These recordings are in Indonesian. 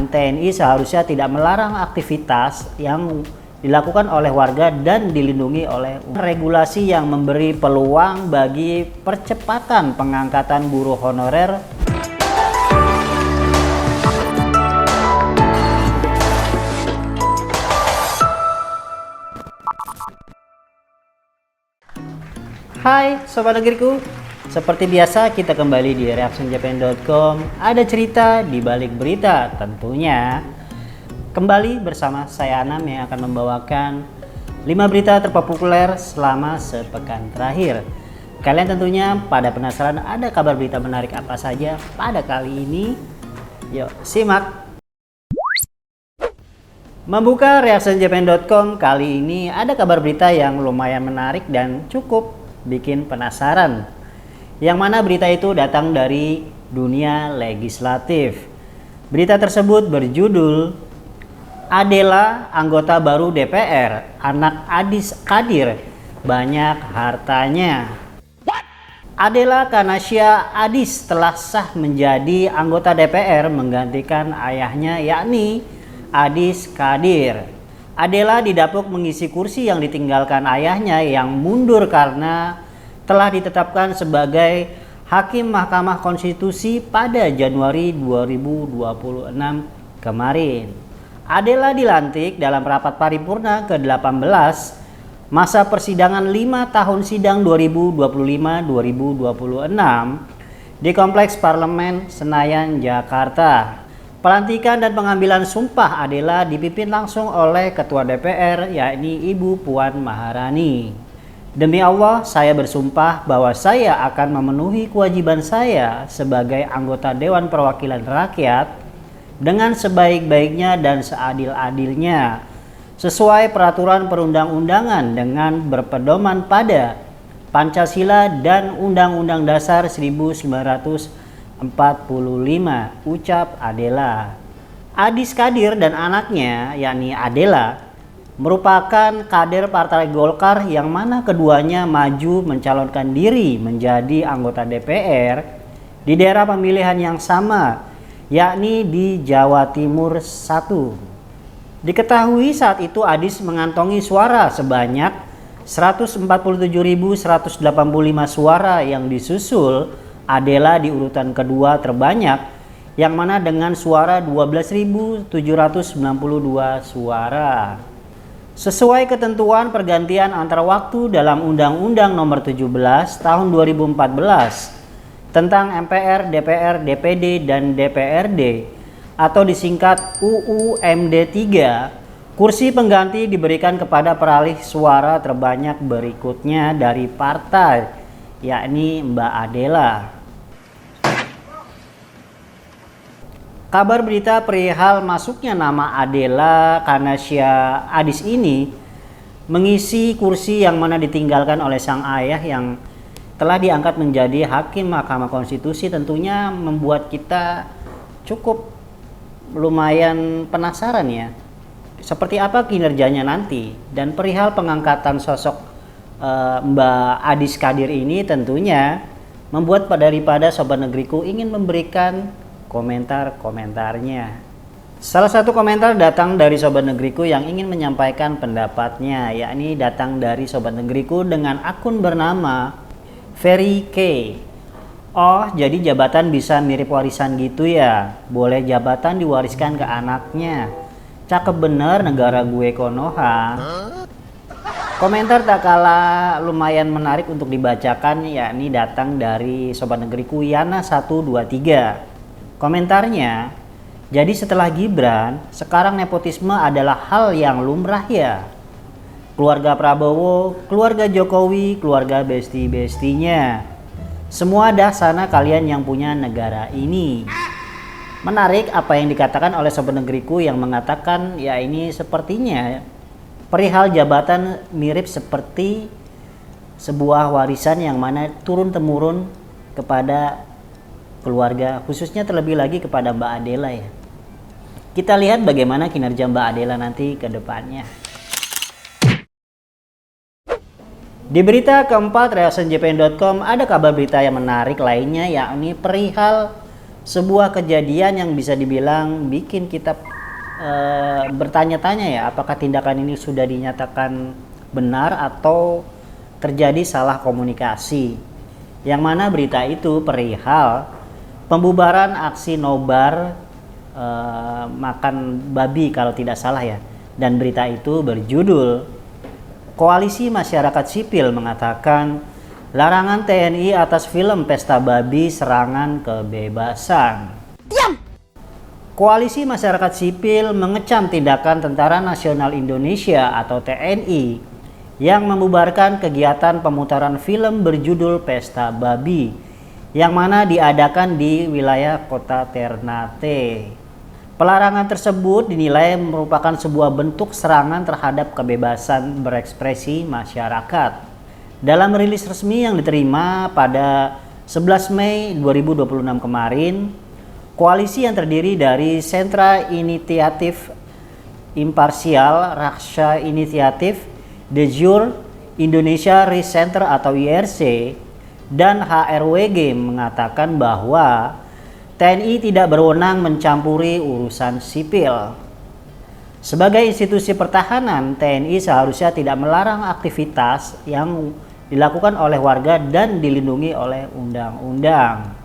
TNI seharusnya tidak melarang aktivitas yang dilakukan oleh warga dan dilindungi oleh regulasi yang memberi peluang bagi percepatan pengangkatan buruh honorer. Hai Sobat Negeriku, seperti biasa kita kembali di reactionjapan.com. Ada cerita di balik berita tentunya. Kembali bersama saya Anam yang akan membawakan 5 berita terpopuler selama sepekan terakhir. Kalian tentunya pada penasaran ada kabar berita menarik apa saja pada kali ini? Yuk simak. Membuka reactionjapan.com kali ini ada kabar berita yang lumayan menarik dan cukup bikin penasaran. Yang mana berita itu datang dari dunia legislatif. Berita tersebut berjudul Adela, anggota baru DPR, anak Adis Kadir, banyak hartanya. Adela Kanasya Adis telah sah menjadi anggota DPR menggantikan ayahnya yakni Adis Kadir. Adela didapuk mengisi kursi yang ditinggalkan ayahnya yang mundur karena telah ditetapkan sebagai Hakim Mahkamah Konstitusi pada Januari 2026 kemarin. Adela dilantik dalam rapat paripurna ke-18 masa persidangan 5 tahun sidang 2025-2026 di Kompleks Parlemen Senayan, Jakarta. Pelantikan dan pengambilan sumpah Adela dipimpin langsung oleh Ketua DPR yakni Ibu Puan Maharani. Demi Allah, saya bersumpah bahwa saya akan memenuhi kewajiban saya sebagai anggota Dewan Perwakilan Rakyat dengan sebaik-baiknya dan seadil-adilnya sesuai peraturan perundang-undangan dengan berpedoman pada Pancasila dan Undang-Undang Dasar 1945, ucap Adela. Adis Kadir dan anaknya yakni Adela merupakan kader Partai Golkar yang mana keduanya maju mencalonkan diri menjadi anggota DPR di daerah pemilihan yang sama yakni di Jawa Timur 1. Diketahui saat itu Adis mengantongi suara sebanyak 147.185 suara yang disusul Adela di urutan kedua terbanyak yang mana dengan suara 12.792 suara. Sesuai ketentuan pergantian antara waktu dalam Undang-Undang Nomor 17 Tahun 2014 tentang MPR, DPR, DPD, dan DPRD atau disingkat UU-MD 3, kursi pengganti diberikan kepada peralih suara terbanyak berikutnya dari partai, yakni Mbak Adela. Kabar berita perihal masuknya nama Adela Kanasya Adis ini mengisi kursi yang mana ditinggalkan oleh sang ayah yang telah diangkat menjadi Hakim Mahkamah Konstitusi tentunya membuat kita cukup lumayan penasaran ya. Seperti apa kinerjanya nanti dan perihal pengangkatan sosok Mbak Adis Kadir ini tentunya membuat daripada Sobat Negeriku ingin memberikan komentar-komentarnya. Salah satu komentar datang dari Sobat Negeriku yang ingin menyampaikan pendapatnya, yakni datang dari Sobat Negeriku dengan akun bernama Ferry K. Oh, jadi jabatan bisa mirip warisan gitu ya? Boleh jabatan diwariskan ke anaknya. Cakep bener negara gue Konoha. Komentar tak kalah lumayan menarik untuk dibacakan, yakni datang dari Sobat Negeriku Yana 123. Komentarnya, jadi setelah Gibran, sekarang nepotisme adalah hal yang lumrah ya. Keluarga Prabowo, keluarga Jokowi, keluarga besti-bestinya. Semua dah sana kalian yang punya negara ini. Menarik apa yang dikatakan oleh Sobat Negeriku yang mengatakan ya ini sepertinya perihal jabatan mirip seperti sebuah warisan yang mana turun-temurun kepada keluarga, khususnya terlebih lagi kepada Mbak Adela ya. Kita lihat bagaimana kinerja Mbak Adela nanti ke depannya. Di berita keempat reactionjapan.com ada kabar berita yang menarik lainnya yakni perihal Sebuah kejadian yang bisa dibilang bikin kita bertanya-tanya ya, apakah tindakan ini sudah dinyatakan benar atau terjadi salah komunikasi. Yang mana berita itu perihal pembubaran aksi nobar makan babi kalau tidak salah ya. Dan berita itu berjudul Koalisi Masyarakat Sipil mengatakan larangan TNI atas film Pesta Babi Serangan Kebebasan. Diam! Koalisi Masyarakat Sipil mengecam tindakan Tentara Nasional Indonesia atau TNI yang membubarkan kegiatan pemutaran film berjudul Pesta Babi yang mana diadakan di wilayah Kota Ternate. Pelarangan tersebut dinilai merupakan sebuah bentuk serangan terhadap kebebasan berekspresi masyarakat. Dalam rilis resmi yang diterima pada 11 Mei 2026 kemarin, koalisi yang terdiri dari Sentra Inisiatif Imparsial, Raksha Inisiatif, De Jure, Indonesia Rights Center atau IRC, dan HRWG mengatakan bahwa TNI tidak berwenang mencampuri urusan sipil. Sebagai institusi pertahanan, TNI seharusnya tidak melarang aktivitas yang dilakukan oleh warga dan dilindungi oleh undang-undang.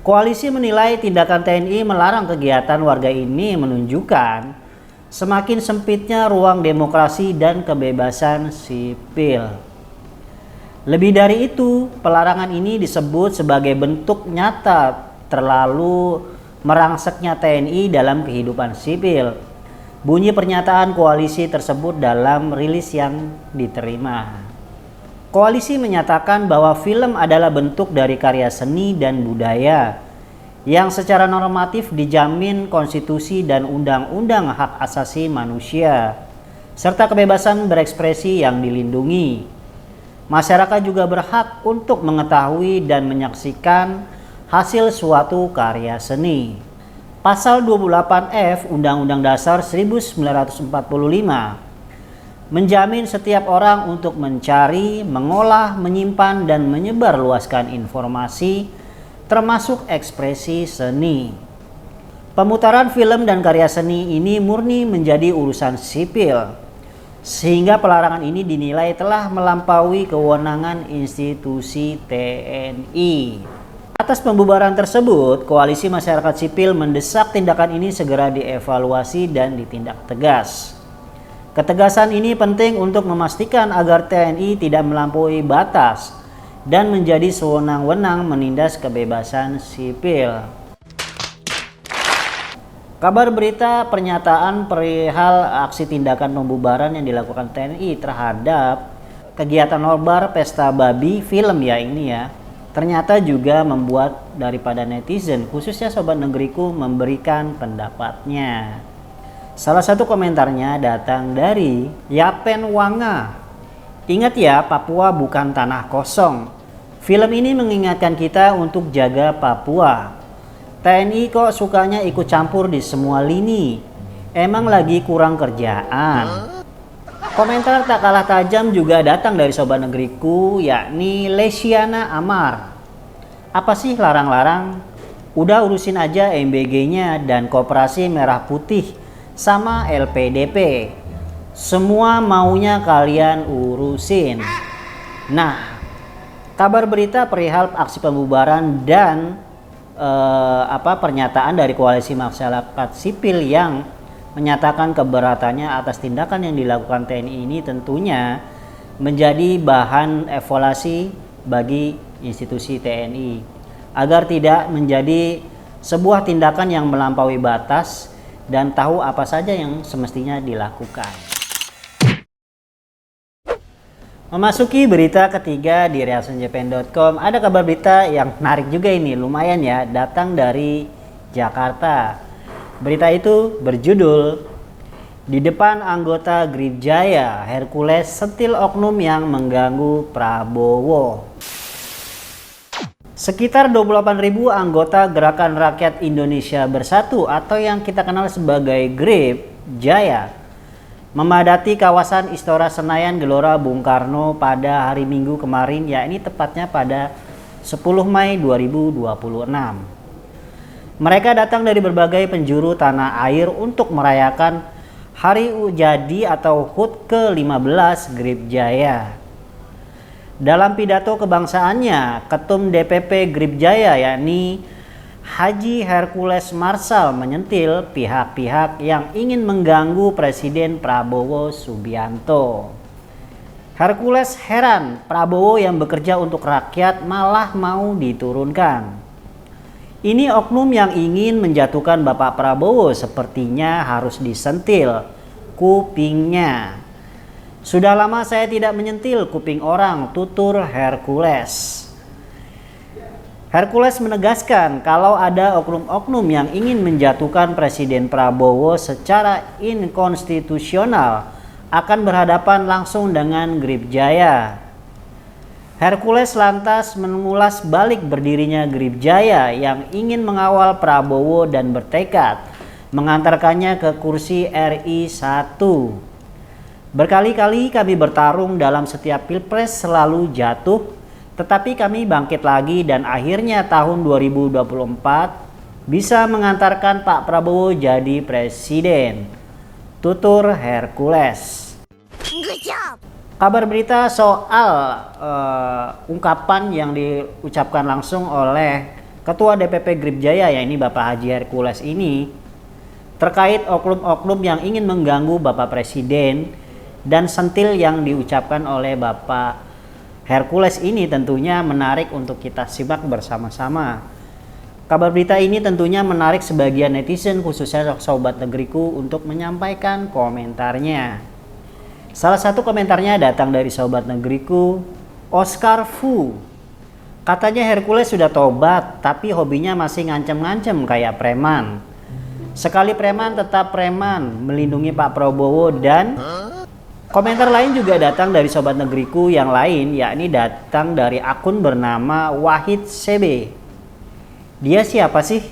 Koalisi menilai tindakan TNI melarang kegiatan warga ini menunjukkan semakin sempitnya ruang demokrasi dan kebebasan sipil. Lebih dari itu, pelarangan ini disebut sebagai bentuk nyata terlalu merangseknya TNI dalam kehidupan sipil. Bunyi pernyataan koalisi tersebut dalam rilis yang diterima. Koalisi menyatakan bahwa film adalah bentuk dari karya seni dan budaya yang secara normatif dijamin konstitusi dan undang-undang hak asasi manusia, serta kebebasan berekspresi yang dilindungi. Masyarakat juga berhak untuk mengetahui dan menyaksikan hasil suatu karya seni. Pasal 28F Undang-Undang Dasar 1945 menjamin setiap orang untuk mencari, mengolah, menyimpan, dan menyebarluaskan informasi, termasuk ekspresi seni. Pemutaran film dan karya seni ini murni menjadi urusan sipil, sehingga pelarangan ini dinilai telah melampaui kewenangan institusi TNI. Atas pembubaran tersebut, Koalisi Masyarakat Sipil mendesak tindakan ini segera dievaluasi dan ditindak tegas. Ketegasan ini penting untuk memastikan agar TNI tidak melampaui batas dan menjadi sewenang-wenang menindas kebebasan sipil. Kabar berita pernyataan perihal aksi tindakan pembubaran yang dilakukan TNI terhadap kegiatan nobar Pesta Babi film ya ini ya, ternyata juga membuat daripada netizen, khususnya Sobat Negeriku, memberikan pendapatnya. Salah satu komentarnya datang dari Yapen Wanga. Ingat ya, Papua bukan tanah kosong. Film ini mengingatkan kita untuk jaga Papua. TNI kok sukanya ikut campur di semua lini. Emang lagi kurang kerjaan. Komentar tak kalah tajam juga datang dari Sobat Negeriku, yakni Lesiana Amar. Apa sih larang-larang? Udah urusin aja MBG-nya dan Koperasi Merah Putih sama LPDP. Semua maunya kalian urusin. Nah, kabar berita perihal aksi pembubaran dan pernyataan dari Koalisi Masyarakat Sipil yang menyatakan keberatannya atas tindakan yang dilakukan TNI ini tentunya menjadi bahan evaluasi bagi institusi TNI agar tidak menjadi sebuah tindakan yang melampaui batas dan tahu apa saja yang semestinya dilakukan. Memasuki berita ketiga di reactionjapan.com, ada kabar berita yang menarik juga ini, lumayan ya, datang dari Jakarta. Berita itu berjudul Di Depan Anggota Gripjaya, Hercules Sentil Oknum yang Mengganggu Prabowo. Sekitar 28.000 anggota Gerakan Rakyat Indonesia Bersatu atau yang kita kenal sebagai Gripjaya memadati kawasan Istora Senayan Gelora Bung Karno pada hari Minggu kemarin, yakni tepatnya pada 10 Mei 2026. Mereka datang dari berbagai penjuru tanah air untuk merayakan Hari Jadi atau HUT ke-15 Gripjaya. Dalam pidato kebangsaannya, Ketum DPP Gripjaya yakni Haji Hercules Marshall menyentil pihak-pihak yang ingin mengganggu Presiden Prabowo Subianto. Hercules heran Prabowo yang bekerja untuk rakyat malah mau diturunkan. Ini oknum yang ingin menjatuhkan Bapak Prabowo sepertinya harus disentil kupingnya. Sudah lama saya tidak menyentil kuping orang, tutur Hercules. Hercules menegaskan kalau ada oknum-oknum yang ingin menjatuhkan Presiden Prabowo secara inkonstitusional akan berhadapan langsung dengan Gripjaya. Hercules lantas mengulas balik berdirinya Gripjaya yang ingin mengawal Prabowo dan bertekad mengantarkannya ke kursi RI 1. Berkali-kali kami bertarung dalam setiap pilpres selalu jatuh, tetapi kami bangkit lagi dan akhirnya tahun 2024 bisa mengantarkan Pak Prabowo jadi presiden, tutur Hercules. Kabar berita soal ungkapan yang diucapkan langsung oleh Ketua DPP Gripjaya, yakni Bapak Haji Hercules ini, terkait oknum-oknum yang ingin mengganggu Bapak Presiden dan sentil yang diucapkan oleh Bapak Hercules ini tentunya menarik untuk kita simak bersama-sama. Kabar berita ini tentunya menarik sebagian netizen khususnya Sobat Negeriku untuk menyampaikan komentarnya. Salah satu komentarnya datang dari Sobat Negeriku, Oscar Fu. Katanya Hercules sudah tobat tapi hobinya masih ngancem-ngancem kayak preman. Sekali preman tetap preman, melindungi Pak Prabowo. Dan komentar lain juga datang dari Sobat Negeriku yang lain, yakni datang dari akun bernama Wahid CB. Dia siapa sih?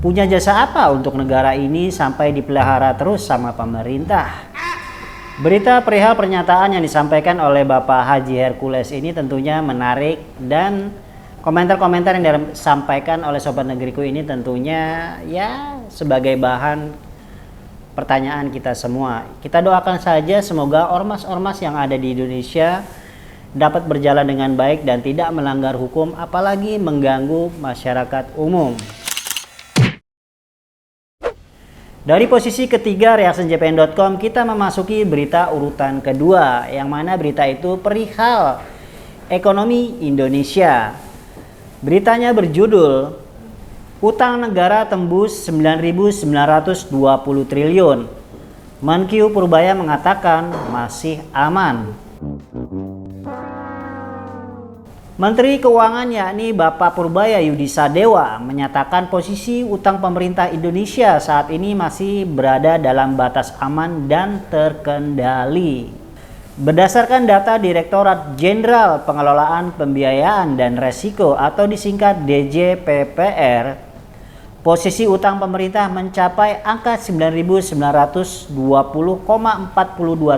Punya jasa apa untuk negara ini sampai dipelihara terus sama pemerintah? Berita perihal pernyataan yang disampaikan oleh Bapak Haji Hercules ini tentunya menarik, dan komentar-komentar yang disampaikan oleh Sobat Negeriku ini tentunya ya sebagai bahan pertanyaan kita semua. Kita doakan saja semoga ormas-ormas yang ada di Indonesia dapat berjalan dengan baik dan tidak melanggar hukum, apalagi mengganggu masyarakat umum. Dari posisi ketiga reactionjpn.com kita memasuki berita urutan kedua, yang mana berita itu perihal ekonomi Indonesia. Beritanya berjudul Utang negara tembus 9.920 triliun. Menkyu Purbaya mengatakan masih aman. Menteri Keuangan yakni Bapak Purbaya Yudi Sadewa menyatakan posisi utang pemerintah Indonesia saat ini masih berada dalam batas aman dan terkendali. Berdasarkan data Direktorat Jenderal Pengelolaan Pembiayaan dan Resiko atau disingkat DJPPR, posisi utang pemerintah mencapai angka 9.920,42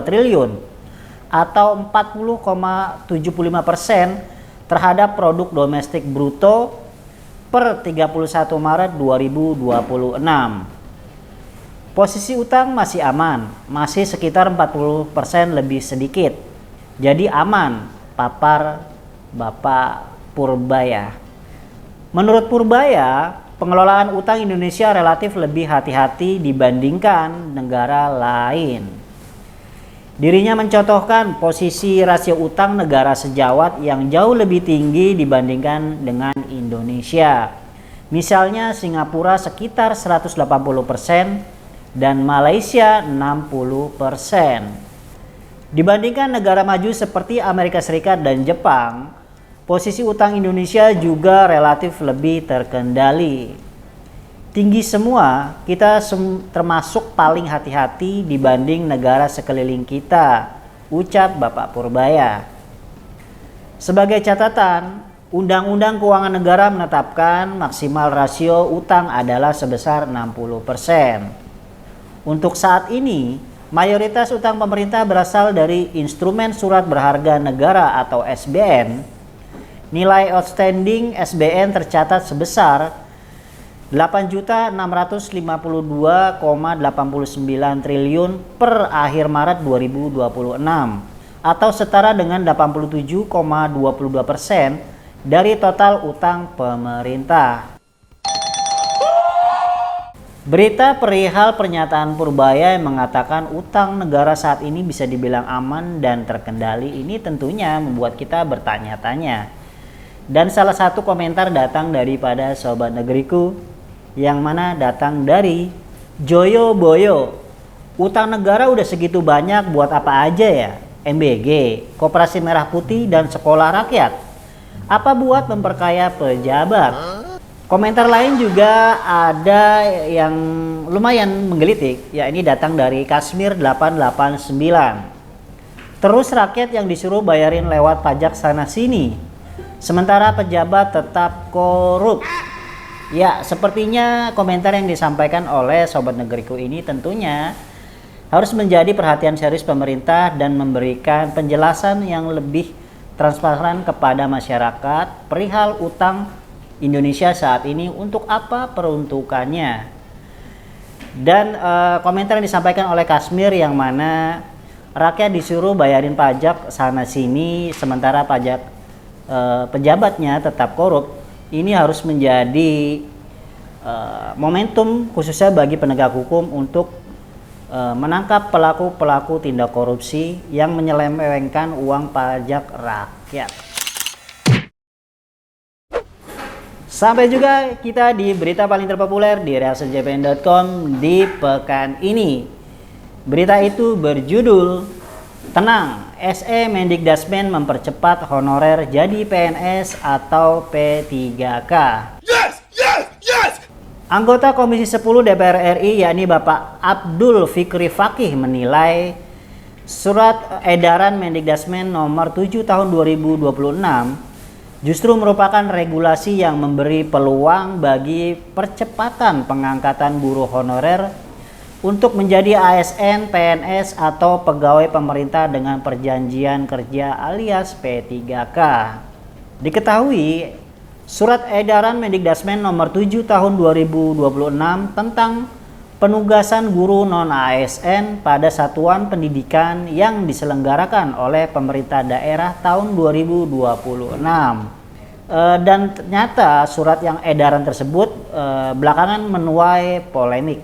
triliun atau 40,75% terhadap produk domestik bruto per 31 Maret 2026. Posisi utang masih aman, masih sekitar 40% lebih sedikit. Jadi aman, papar Bapak Purbaya. Menurut Purbaya, pengelolaan utang Indonesia relatif lebih hati-hati dibandingkan negara lain. Dirinya mencontohkan posisi rasio utang negara sejawat yang jauh lebih tinggi dibandingkan dengan Indonesia. Misalnya Singapura sekitar 180% dan Malaysia 60%. Dibandingkan negara maju seperti Amerika Serikat dan Jepang, posisi utang Indonesia juga relatif lebih terkendali. Tinggi semua, kita termasuk paling hati-hati dibanding negara sekeliling kita, ucap Bapak Purbaya. Sebagai catatan, Undang-Undang Keuangan Negara menetapkan maksimal rasio utang adalah sebesar 60%. Untuk saat ini, mayoritas utang pemerintah berasal dari instrumen surat berharga negara atau SBN. Nilai outstanding SBN tercatat sebesar 8.652,89 triliun per akhir Maret 2026 atau setara dengan 87,22% dari total utang pemerintah. Berita perihal pernyataan Purbaya yang mengatakan utang negara saat ini bisa dibilang aman dan terkendali ini tentunya membuat kita bertanya-tanya. Dan salah satu komentar datang daripada Sobat Negeriku, yang mana datang dari Joyo Boyo. Utang negara udah segitu banyak buat apa aja ya? MBG, Koperasi Merah Putih, dan Sekolah Rakyat. Apa buat memperkaya pejabat? Komentar lain juga ada yang lumayan menggelitik, ya ini datang dari Kasmir 889. Terus rakyat yang disuruh bayarin lewat pajak sana sini, sementara pejabat tetap korup. Ya, sepertinya komentar yang disampaikan oleh Sobat Negeriku ini tentunya harus menjadi perhatian serius pemerintah dan memberikan penjelasan yang lebih transparan kepada masyarakat perihal utang Indonesia saat ini, untuk apa peruntukannya. Dan komentar yang disampaikan oleh Kasmir yang mana rakyat disuruh bayarin pajak sana sini sementara pajak pejabatnya tetap korup, ini harus menjadi momentum khususnya bagi penegak hukum untuk menangkap pelaku-pelaku tindak korupsi yang menyelewengkan uang pajak rakyat. Sampai juga kita di berita paling terpopuler di reactionjpn.com di pekan ini. Berita itu berjudul Tenang, SE Mendikdasmen mempercepat honorer jadi PNS atau P3K. Yes, yes, yes. Anggota Komisi 10 DPR RI yakni Bapak Abdul Fikri Fakih menilai Surat Edaran Mendikdasmen nomor 7 tahun 2026 justru merupakan regulasi yang memberi peluang bagi percepatan pengangkatan guru honorer untuk menjadi ASN, PNS, atau pegawai pemerintah dengan perjanjian kerja alias P3K. Diketahui, Surat Edaran Mendikdasmen nomor 7 tahun 2026 tentang penugasan guru non-ASN pada satuan pendidikan yang diselenggarakan oleh pemerintah daerah tahun 2026. Dan ternyata surat yang edaran tersebut belakangan menuai polemik.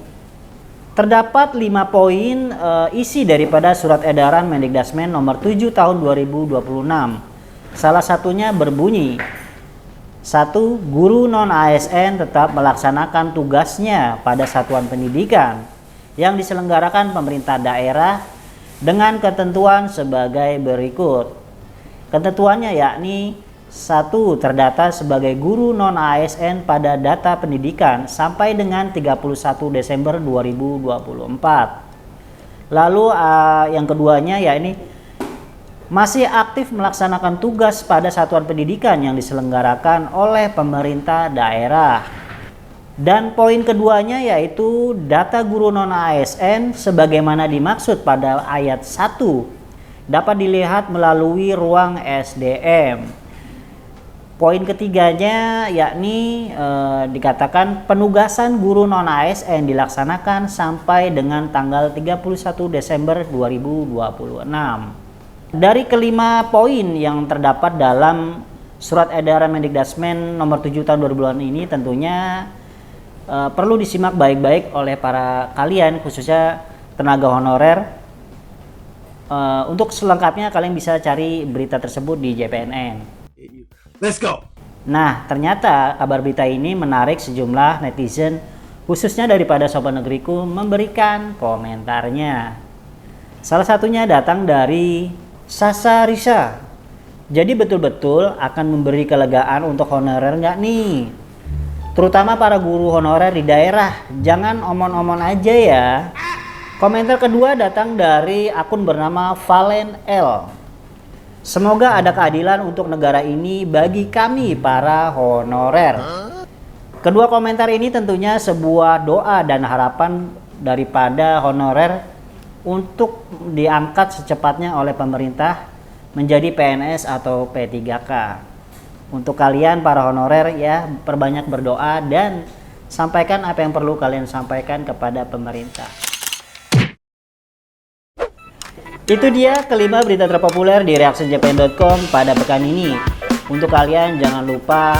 Terdapat 5 poin isi daripada surat edaran Mendikdasmen nomor 7 tahun 2026. Salah satunya berbunyi, 1. Guru non-ASN tetap melaksanakan tugasnya pada satuan pendidikan yang diselenggarakan pemerintah daerah dengan ketentuan sebagai berikut. Ketentuannya yakni 1. Terdata sebagai guru non-ASN pada data pendidikan sampai dengan 31 Desember 2024. Lalu yang keduanya yakni masih aktif melaksanakan tugas pada satuan pendidikan yang diselenggarakan oleh pemerintah daerah. Dan poin keduanya yaitu data guru non-ASN sebagaimana dimaksud pada ayat 1 dapat dilihat melalui ruang SDM. Poin ketiganya yakni dikatakan penugasan guru non-ASN dilaksanakan sampai dengan tanggal 31 Desember 2026. Dari kelima poin yang terdapat dalam Surat Edaran Mendikdasmen nomor 7 tahun 2026 ini tentunya perlu disimak baik-baik oleh para kalian, khususnya tenaga honorer. Untuk selengkapnya kalian bisa cari berita tersebut di JPNN. Let's go. Nah, ternyata kabar berita ini menarik sejumlah netizen, khususnya daripada Sobat Negeriku, memberikan komentarnya. Salah satunya datang dari Sasa Risa. Jadi betul-betul akan memberi kelegaan untuk honorer nggak nih? Terutama para guru honorer di daerah. Jangan omon-omon aja ya. Komentar kedua datang dari akun bernama Valen L. Semoga ada keadilan untuk negara ini bagi kami para honorer. Kedua komentar ini tentunya sebuah doa dan harapan daripada honorer untuk diangkat secepatnya oleh pemerintah menjadi PNS atau P3K. Untuk kalian para honorer ya, perbanyak berdoa dan sampaikan apa yang perlu kalian sampaikan kepada pemerintah. Itu dia kelima berita terpopuler di reactionjapan.com pada pekan ini. Untuk kalian jangan lupa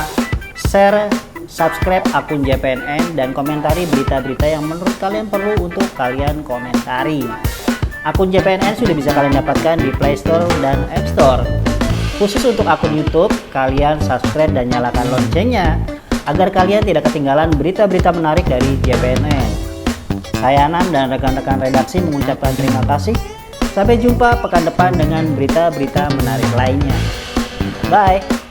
share, subscribe akun JPNN dan komentari berita-berita yang menurut kalian perlu untuk kalian komentari. Akun JPNN sudah bisa kalian dapatkan di Play Store dan App Store. Khusus untuk akun YouTube, kalian subscribe dan nyalakan loncengnya agar kalian tidak ketinggalan berita-berita menarik dari JPNN. Saya Anam dan rekan-rekan redaksi mengucapkan terima kasih. Sampai jumpa pekan depan dengan berita-berita menarik lainnya. Bye!